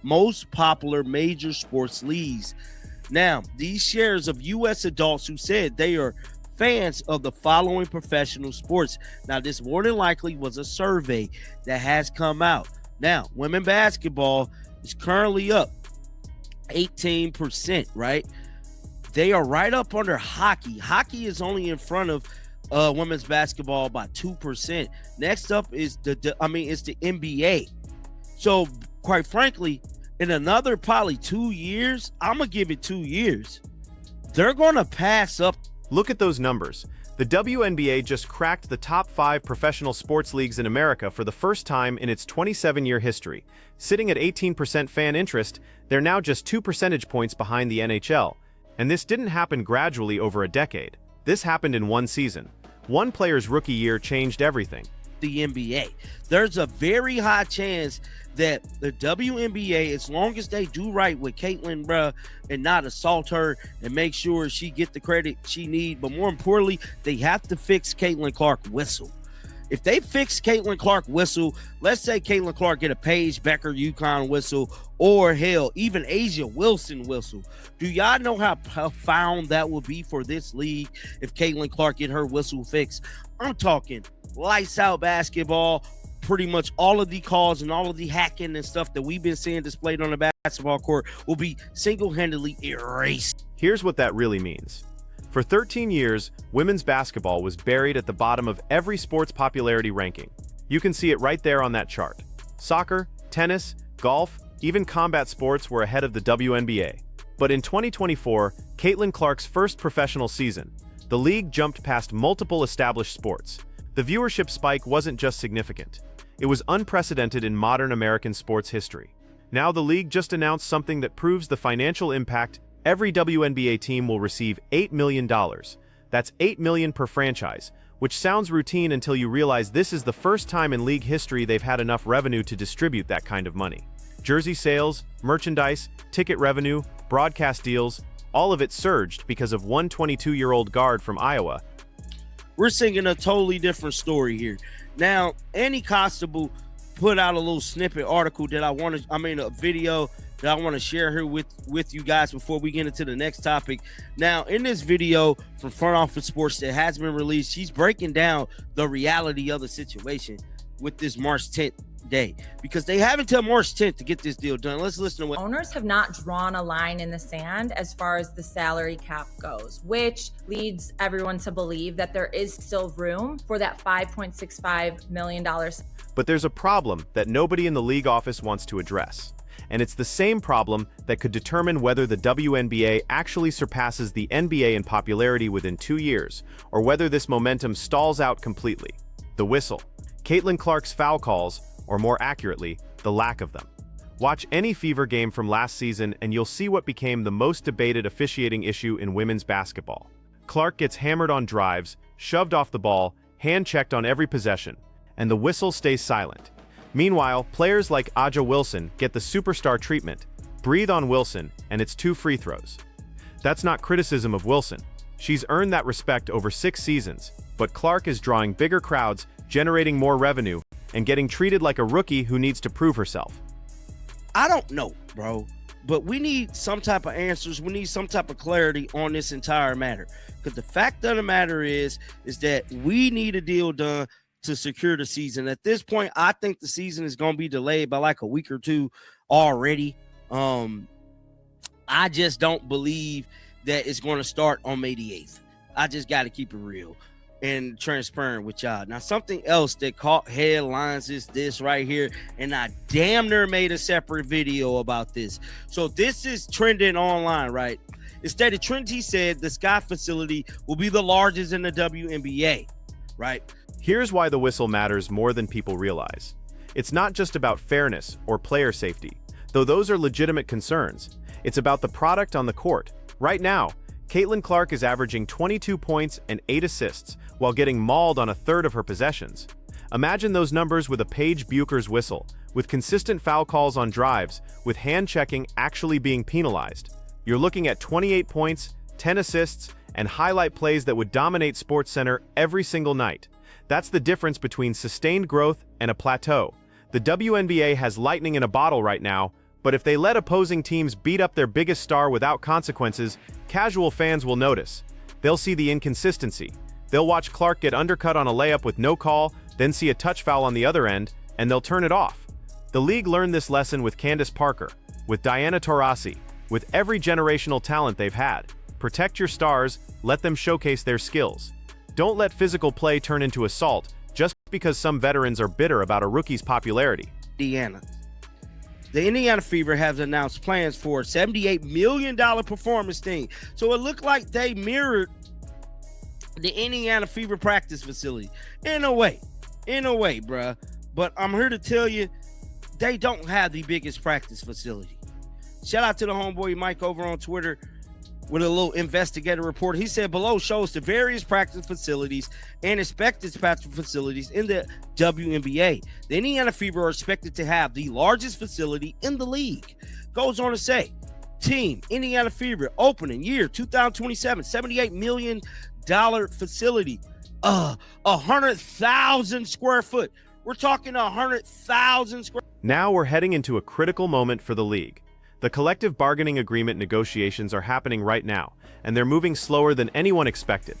most popular major sports leagues. Now, these shares of U.S. adults who said they are fans of the following professional sports. Now, this more than likely was a survey that has come out. Now, women basketball is currently up 18%, right? They are right up under hockey. Hockey is only in front of women's basketball by 2%. Next up is it's the NBA. So, quite frankly, in another probably 2 years, I'm going to give it 2 years. They're going to pass up. Look at those numbers. The WNBA just cracked the top 5 professional sports leagues in America for the first time in its 27-year history. Sitting at 18% fan interest, they're now just 2 percentage points behind the NHL. And this didn't happen gradually over a decade. This happened in one season. One player's rookie year changed everything. The NBA. There's a very high chance that the WNBA, as long as they do right with Caitlin, bruh, and not assault her and make sure she get the credit she need, but more importantly, they have to fix Caitlin Clark whistle. If they fix Caitlin Clark whistle, let's say Caitlin Clark get a Paige Becker UConn whistle, or hell, even Asia Wilson whistle. Do y'all know how profound that would be for this league if Caitlin Clark get her whistle fixed? I'm talking lights out basketball. Pretty much all of the calls and all of the hacking and stuff that we've been seeing displayed on the basketball court will be single-handedly erased. Here's what that really means. For 13 years, women's basketball was buried at the bottom of every sports popularity ranking. You can see it right there on that chart. Soccer, tennis, golf, even combat sports were ahead of the WNBA. But in 2024, Caitlin Clark's first professional season, the league jumped past multiple established sports. The viewership spike wasn't just significant. It was unprecedented in modern American sports history. Now the league just announced something that proves the financial impact. Every WNBA team will receive $8 million. That's $8 million per franchise, which sounds routine until you realize this is the first time in league history they've had enough revenue to distribute that kind of money. Jersey sales, merchandise, ticket revenue, broadcast deals, all of it surged because of one 22-year-old guard from Iowa. We're singing a totally different story here. Now, Annie Constable put out a little snippet article that a video that I want to share here with you guys before we get into the next topic. Now, in this video from Front Office Sports that has been released, she's breaking down the reality of the situation with this March 10th day, because they have until March 10th to get this deal done. Let's listen to what owners have not drawn a line in the sand as far as the salary cap goes, which leads everyone to believe that there is still room for that $5.65 million. But there's a problem that nobody in the league office wants to address. And it's the same problem that could determine whether the WNBA actually surpasses the NBA in popularity within 2 years, or whether this momentum stalls out completely. The whistle. Caitlin Clark's foul calls, or more accurately, the lack of them. Watch any Fever game from last season and you'll see what became the most debated officiating issue in women's basketball. Clark gets hammered on drives, shoved off the ball, hand-checked on every possession, and the whistle stays silent. Meanwhile, players like Aja Wilson get the superstar treatment. Breathe on Wilson, and it's 2 free throws. That's not criticism of Wilson. She's earned that respect over 6 seasons, but Clark is drawing bigger crowds, generating more revenue, and getting treated like a rookie who needs to prove herself. I don't know, bro, but we need some type of answers. We need some type of clarity on this entire matter, because the fact of the matter is that we need a deal done to secure the season. At this point, I think the season is going to be delayed by like a week or two already. I just don't believe that it's going to start on May the 8th. I just got to keep it real and transparent with y'all. Now, something else that caught headlines is this right here, and I damn near made a separate video about this. So this is trending online, right? Instead of Trinity said the Sky facility will be the largest in the WNBA, right? Here's why the whistle matters more than people realize. It's not just about fairness or player safety, though those are legitimate concerns. It's about the product on the court. Right now, Caitlin Clark is averaging 22 points and 8 assists while getting mauled on a third of her possessions. Imagine those numbers with a Paige Bucher's whistle, with consistent foul calls on drives, with hand-checking actually being penalized. You're looking at 28 points, 10 assists, and highlight plays that would dominate SportsCenter every single night. That's the difference between sustained growth and a plateau. The WNBA has lightning in a bottle right now, But if they let opposing teams beat up their biggest star without consequences, casual fans will notice. They'll see the inconsistency. They'll watch Clark get undercut on a layup with no call, then see a touch foul on the other end, and they'll turn it off. The league learned this lesson with Candace Parker, with Diana Taurasi, with every generational talent they've had. Protect your stars, let them showcase their skills. Don't let physical play turn into assault just because some veterans are bitter about a rookie's popularity. Indiana. The Indiana Fever has announced plans for a $78 million performance thing. So it looked like they mirrored the Indiana Fever practice facility. In a way, bruh. But I'm here to tell you, they don't have the biggest practice facility. Shout out to the homeboy Mike over on Twitter with a little investigative report. He said below shows the various practice facilities and expected practice facilities in the WNBA. The Indiana Fever are expected to have the largest facility in the league. Goes on to say, team Indiana Fever opening year 2027, $78 million facility, 100,000 square foot. We're talking 100,000 square. Now we're heading into a critical moment for the league. The collective bargaining agreement negotiations are happening right now, and they're moving slower than anyone expected.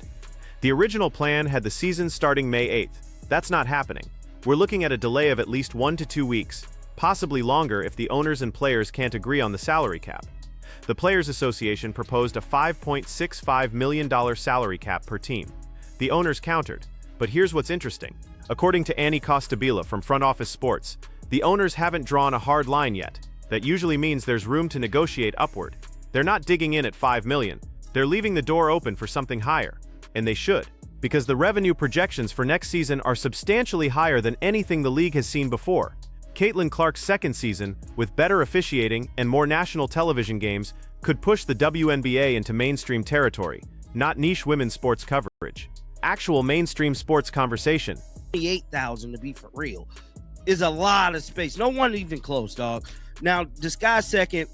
The original plan had the season starting May 8th. That's not happening. We're looking at a delay of at least 1 to 2 weeks, possibly longer if the owners and players can't agree on the salary cap. The Players Association proposed a $5.65 million salary cap per team. The owners countered, but here's what's interesting. According to Annie Costabila from Front Office Sports, the owners haven't drawn a hard line yet. That usually means there's room to negotiate upward. They're not digging in at $5 million. They're leaving the door open for something higher. And they should, because the revenue projections for next season are substantially higher than anything the league has seen before. Caitlin Clark's second season, with better officiating and more national television games, could push the WNBA into mainstream territory, not niche women's sports coverage. Actual mainstream sports conversation. 28,000 to be for real is a lot of space. No one even close, dog. Now, the Sky's second,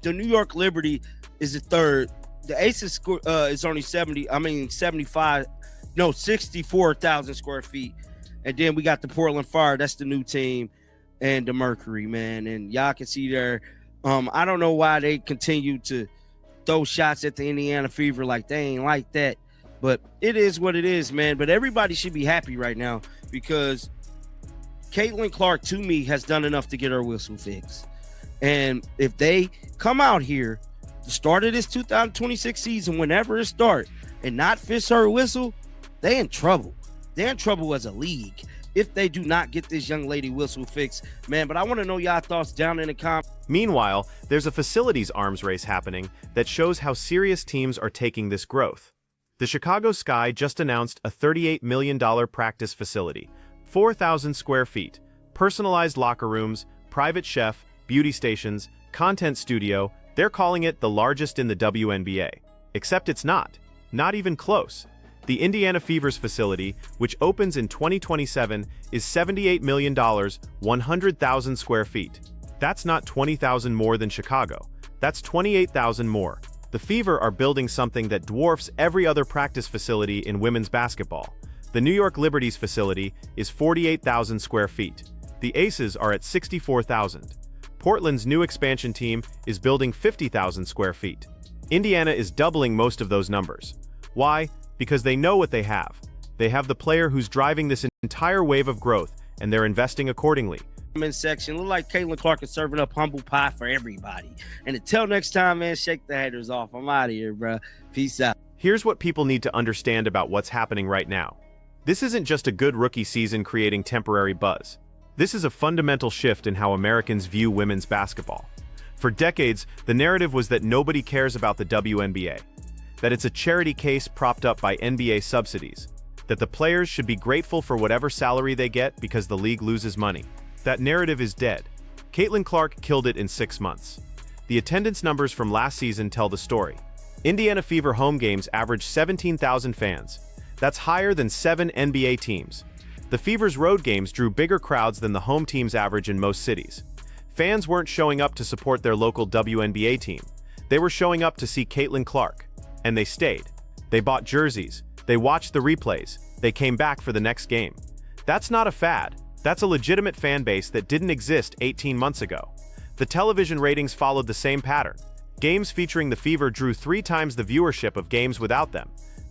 the New York Liberty is the third. The Aces is only 64,000 square feet. And then we got the Portland Fire, that's the new team, and the Mercury, man. And y'all can see there, I don't know why they continue to throw shots at the Indiana Fever like they ain't like that. But it is what it is, man. But everybody should be happy right now because Caitlin Clark, to me, has done enough to get her whistle fixed. And if they come out here, the start of this 2026 season, whenever it starts, and not fix her whistle, they in trouble. They're in trouble as a league if they do not get this young lady whistle fixed, man. But I want to know y'all thoughts down in the comments. Meanwhile, there's a facilities arms race happening that shows how serious teams are taking this growth. The Chicago Sky just announced a $38 million practice facility, 4,000 square feet, personalized locker rooms, private chef, beauty stations, content studio. They're calling it the largest in the WNBA. Except it's not. Not even close. The Indiana Fever's facility, which opens in 2027, is $78 million, 100,000 square feet. That's not 20,000 more than Chicago. That's 28,000 more. The Fever are building something that dwarfs every other practice facility in women's basketball. The New York Liberty's facility is 48,000 square feet. The Aces are at 64,000. Portland's new expansion team is building 50,000 square feet. Indiana is doubling most of those numbers. Why? Because they know what they have. They have the player who's driving this entire wave of growth, and they're investing accordingly. Comment section, look like Caitlin Clark is serving up humble pie for everybody. And until next time, man, shake the haters off. I'm out of here, bro. Peace out. Here's what people need to understand about what's happening right now. This isn't just a good rookie season creating temporary buzz. This is a fundamental shift in how Americans view women's basketball. For decades, the narrative was that nobody cares about the WNBA, that it's a charity case propped up by NBA subsidies, that the players should be grateful for whatever salary they get because the league loses money. That narrative is dead. Caitlin Clark killed it in 6 months. The attendance numbers from last season tell the story. Indiana Fever home games averaged 17,000 fans. That's higher than 7 NBA teams. The Fever's road games drew bigger crowds than the home team's average in most cities. Fans weren't showing up to support their local WNBA team. They were showing up to see Caitlin Clark. And they stayed. They bought jerseys. They watched the replays. They came back for the next game. That's not a fad. That's a legitimate fan base that didn't exist 18 months ago. The television ratings followed the same pattern. Games featuring the Fever drew 3 times the viewership of games without them.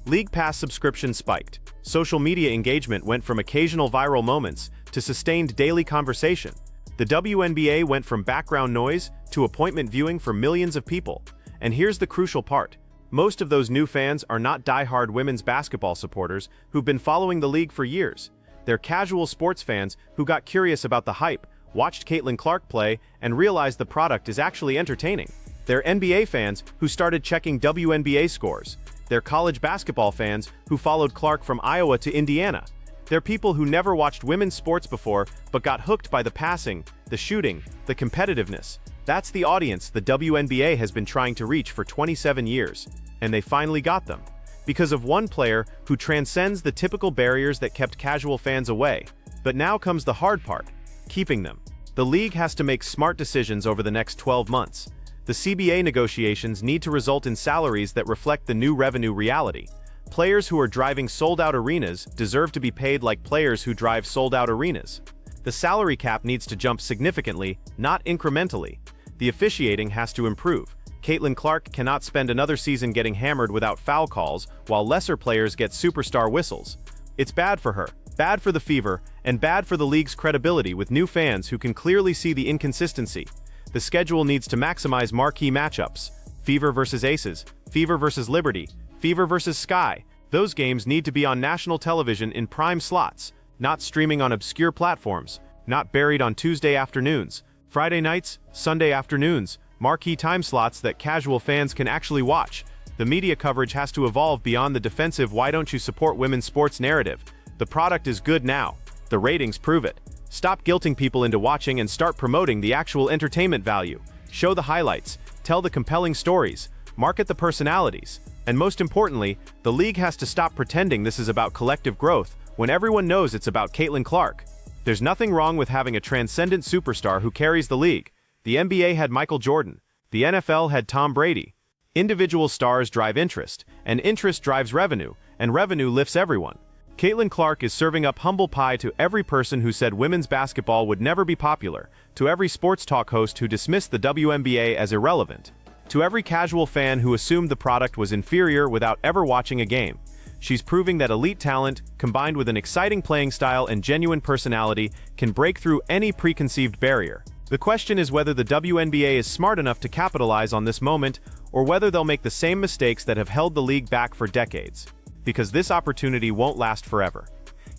League Pass subscriptions spiked. Social media engagement went from occasional viral moments to sustained daily conversation. The WNBA went from background noise to appointment viewing for millions of people. And here's the crucial part. Most of those new fans are not die-hard women's basketball supporters who've been following the league for years. They're casual sports fans who got curious about the hype, watched Caitlin Clark play, and realized the product is actually entertaining. They're NBA fans who started checking WNBA scores. They're college basketball fans who followed Clark from Iowa to Indiana. They're people who never watched women's sports before but got hooked by the passing, the shooting, the competitiveness. That's the audience the WNBA has been trying to reach for 27 years. And they finally got them. Because of one player who transcends the typical barriers that kept casual fans away. But now comes the hard part, keeping them. The league has to make smart decisions over the next 12 months. The CBA negotiations need to result in salaries that reflect the new revenue reality. Players who are driving sold-out arenas deserve to be paid like players who drive sold-out arenas. The salary cap needs to jump significantly, not incrementally. The officiating has to improve. Caitlin Clark cannot spend another season getting hammered without foul calls, while lesser players get superstar whistles. It's bad for her, bad for the Fever, and bad for the league's credibility with new fans who can clearly see the inconsistency. The schedule needs to maximize marquee matchups. Fever versus Aces, Fever versus Liberty, Fever versus Sky. Those games need to be on national television in prime slots, not streaming on obscure platforms, not buried on Tuesday afternoons, Friday nights, Sunday afternoons, marquee time slots that casual fans can actually watch. The media coverage has to evolve beyond the defensive "why don't you support women's sports" narrative. The product is good now. The ratings prove it. Stop guilting people into watching and start promoting the actual entertainment value. Show the highlights, tell the compelling stories, market the personalities. And most importantly, the league has to stop pretending this is about collective growth when everyone knows it's about Caitlin Clark. There's nothing wrong with having a transcendent superstar who carries the league. The NBA had Michael Jordan. The NFL had Tom Brady. Individual stars drive interest, and interest drives revenue, and revenue lifts everyone. Caitlin Clark is serving up humble pie to every person who said women's basketball would never be popular, to every sports talk host who dismissed the WNBA as irrelevant, to every casual fan who assumed the product was inferior without ever watching a game. She's proving that elite talent, combined with an exciting playing style and genuine personality, can break through any preconceived barrier. The question is whether the WNBA is smart enough to capitalize on this moment, or whether they'll make the same mistakes that have held the league back for decades. Because this opportunity won't last forever.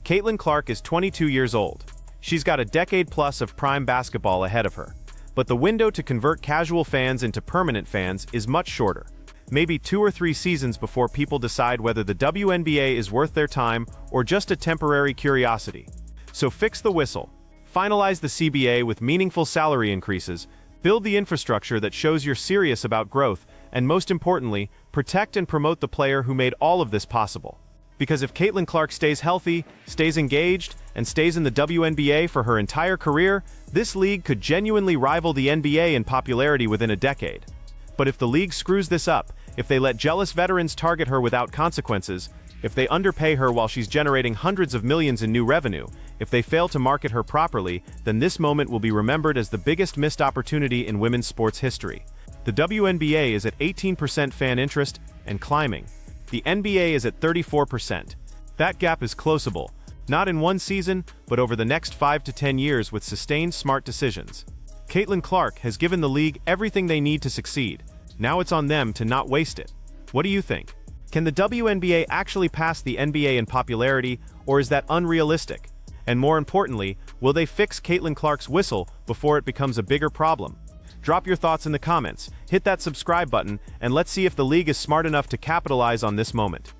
Caitlin Clark is 22 years old. She's got a decade plus of prime basketball ahead of her. But the window to convert casual fans into permanent fans is much shorter. Maybe 2 or 3 seasons before people decide whether the WNBA is worth their time or just a temporary curiosity. So fix the whistle. Finalize the CBA with meaningful salary increases. Build the infrastructure that shows you're serious about growth, and most importantly, protect and promote the player who made all of this possible. Because if Caitlin Clark stays healthy, stays engaged, and stays in the WNBA for her entire career, this league could genuinely rival the NBA in popularity within a decade. But if the league screws this up, if they let jealous veterans target her without consequences, if they underpay her while she's generating hundreds of millions in new revenue, if they fail to market her properly, then this moment will be remembered as the biggest missed opportunity in women's sports history. The WNBA is at 18% fan interest and climbing. The NBA is at 34%. That gap is closable, not in one season, but over the next 5 to 10 years with sustained smart decisions. Caitlin Clark has given the league everything they need to succeed. Now it's on them to not waste it. What do you think? Can the WNBA actually pass the NBA in popularity, or is that unrealistic? And more importantly, will they fix Caitlin Clark's whistle before it becomes a bigger problem? Drop your thoughts in the comments, hit that subscribe button, and let's see if the league is smart enough to capitalize on this moment.